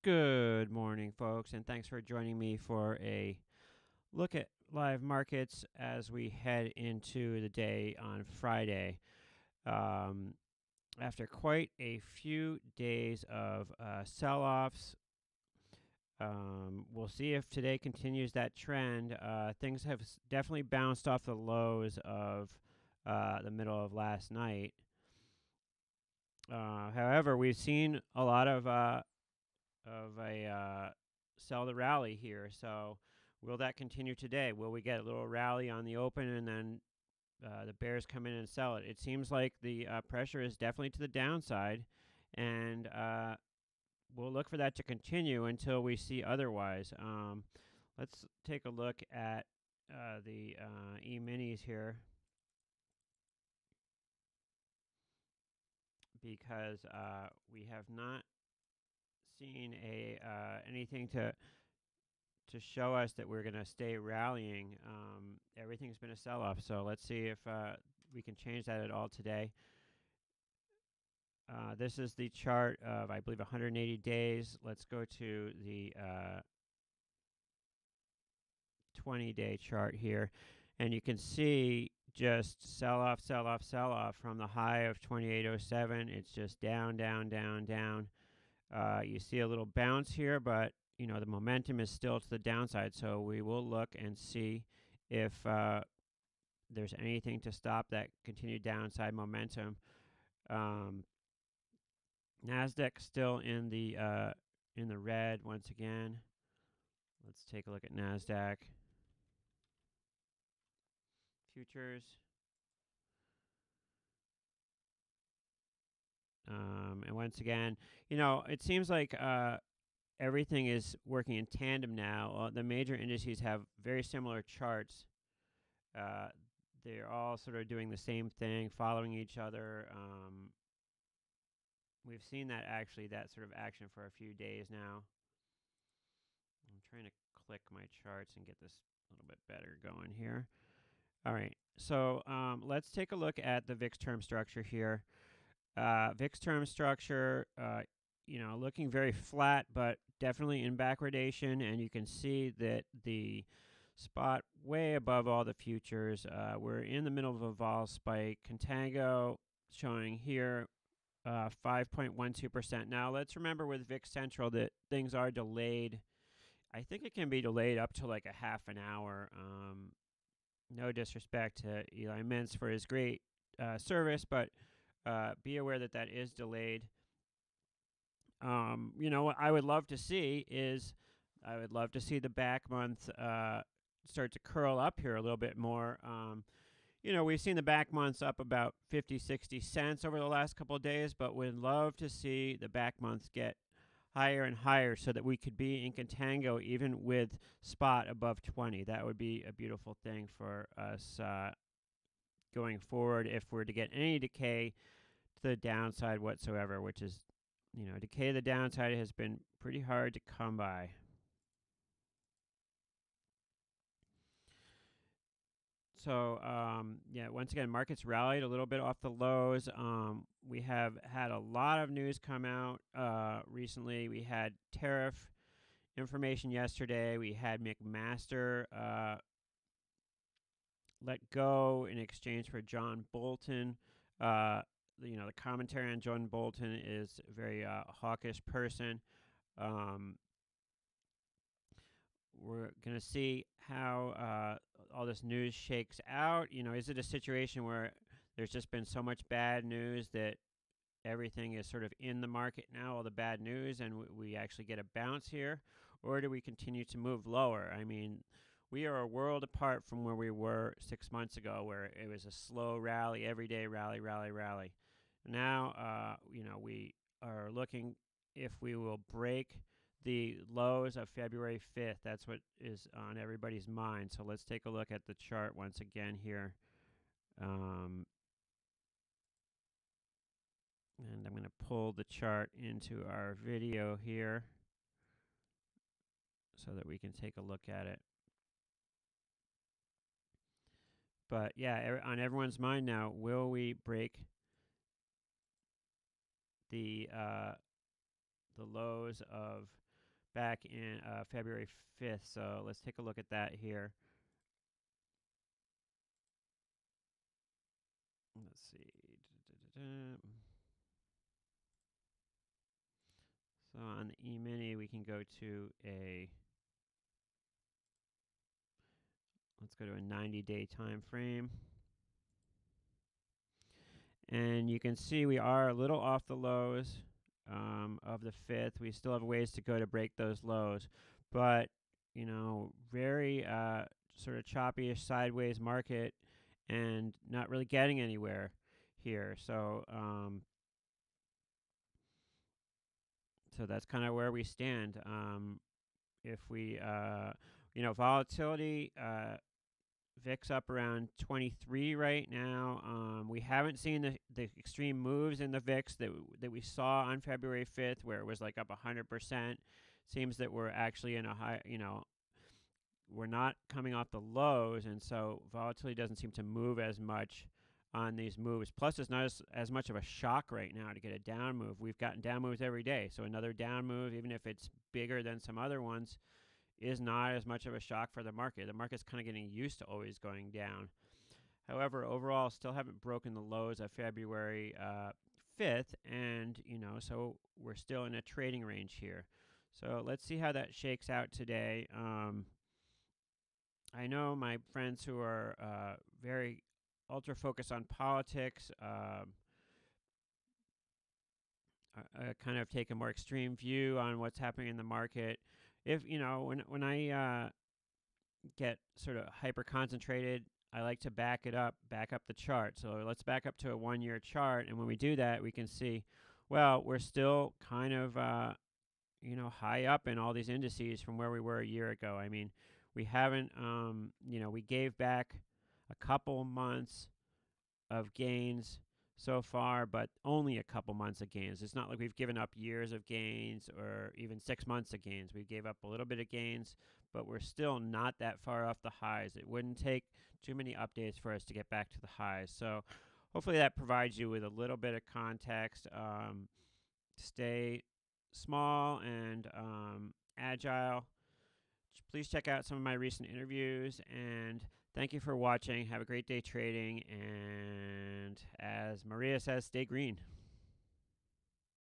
Good morning, folks, and thanks for joining me for a look at live markets as we head into the day on Friday. Um, After quite a few days of sell offs, we'll see if today continues that trend. Things have definitely bounced off the lows of the middle of last night. However, we've seen a lot of a sell the rally here. So will that continue today? Will we get a little rally on the open and then the bears come in and sell it? It seems like the pressure is definitely to the downside, and we'll look for that to continue until we see otherwise. Let's take a look at the E-minis here because we have not seen a anything to show us that we're going to stay rallying. Everything's been a sell-off, so let's see if we can change that at all today. This is the chart of, I believe, 180 days. Let's go to the 20-day chart here, and you can see just sell off, sell off, sell off from the high of 2807. It's just down, down, down, down. You see a little bounce here, but the momentum is still to the downside. So we will look and see if there's anything to stop that continued downside momentum. Nasdaq still in the red once again. Let's take a look at Nasdaq futures. And once again, it seems like everything is working in tandem now. The major indices have very similar charts. They're all sort of doing the same thing, following each other. We've seen that sort of action for a few days now. I'm trying to click my charts and get this a little bit better going here. All right, so let's take a look at the VIX term structure here. VIX term structure, looking very flat, but definitely in backwardation, and you can see that the spot way above all the futures. We're in the middle of a vol spike. Contango showing here 5.12%. Now let's remember with VIX Central that things are delayed. I think it can be delayed up to like a half an hour. No disrespect to Eli Mintz for his great service, but be aware that that is delayed. What I would love to see is the back month start to curl up here a little bit more. We've seen the back months up about 50, 60 cents over the last couple of days, but would love to see the back months get higher and higher so that we could be in contango even with spot above 20. That would be a beautiful thing for us going forward if we're to get any decay to the downside whatsoever, which is, decay to the downside has been pretty hard to come by. So, once again, markets rallied a little bit off the lows. We have had a lot of news come out recently. We had tariff information yesterday. We had McMaster let go in exchange for John Bolton. The commentary on John Bolton is a very hawkish person. We're going to see how all this news shakes out. Is it a situation where there's just been so much bad news that everything is sort of in the market now, all the bad news, and we actually get a bounce here? Or do we continue to move lower? I mean, we are a world apart from where we were 6 months ago, where it was a slow rally, every day rally, rally, rally. Now, we are looking if we will break the lows of February 5th. That's what is on everybody's mind. So let's take a look at the chart once again here. And I'm going to pull the chart into our video here so that we can take a look at it. But yeah, on everyone's mind now, will we break the lows of back in February 5th. So let's take a look at that here. Let's see. So on the E-mini, we can go to let's go to a 90-day time frame. And you can see we are a little off the lows of the 5th. We still have ways to go to break those lows. But, very sort of choppy-ish sideways market and not really getting anywhere here. So that's kind of where we stand. If we, volatility, VIX up around 23 right now. We haven't seen the extreme moves in the VIX that we saw on February 5th, where it was like up 100%. Seems that we're actually in a high, we're not coming off the lows, and so volatility doesn't seem to move as much on these moves. Plus, it's not as much of a shock right now to get a down move. We've gotten down moves every day, so another down move, even if it's bigger than some other ones, is not as much of a shock for the market. The market's kind of getting used to always going down. However, overall, still haven't broken the lows of February 5th, and so we're still in a trading range here. So let's see how that shakes out today. I know my friends who are very ultra focused on politics kind of take a more extreme view on what's happening in the market. If when I get sort of hyper concentrated, I like to back up the chart. So let's back up to a 1-year chart, and when we do that, we can see, well, we're still kind of high up in all these indices from where we were a year ago. I mean, we haven't we gave back a couple months of gains so far, but only a couple months of gains. It's not like we've given up years of gains or even 6 months of gains. We gave up a little bit of gains, but we're still not that far off the highs. It wouldn't take too many updates for us to get back to the highs. So hopefully that provides you with a little bit of context. Stay small and agile. Please check out some of my recent interviews, and thank you for watching. Have a great day trading, and as Maria says, stay green.